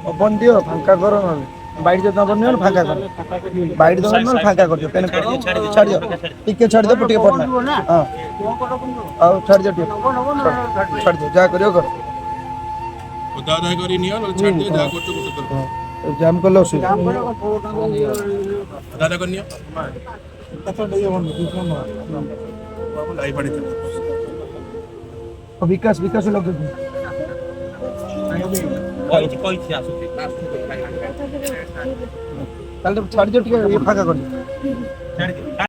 open দিও ফাঁকা করো না বাইরে যেতে না বন্ধ ফাঁকা করো বাইরে যেতে না ফাঁকা করছো কেন ছাড় দিও টিকে ছাড় দিও টিকে পড়না हां आओ ছাড় দিও ছাড় দিও যা করিও করো দাদা করি নিও না ছাড় দিও যা করতে করতে করো জাম করলে অসুবিধা দাদা করি নিও কত দিয়ে বন্ধ কিছু না লাই বাড়িতে বিকাশ বিকাশ লোক কইছি আসুন তাহলে ছাড় দিও টিকে ফাঁকা করো ছাড় দিও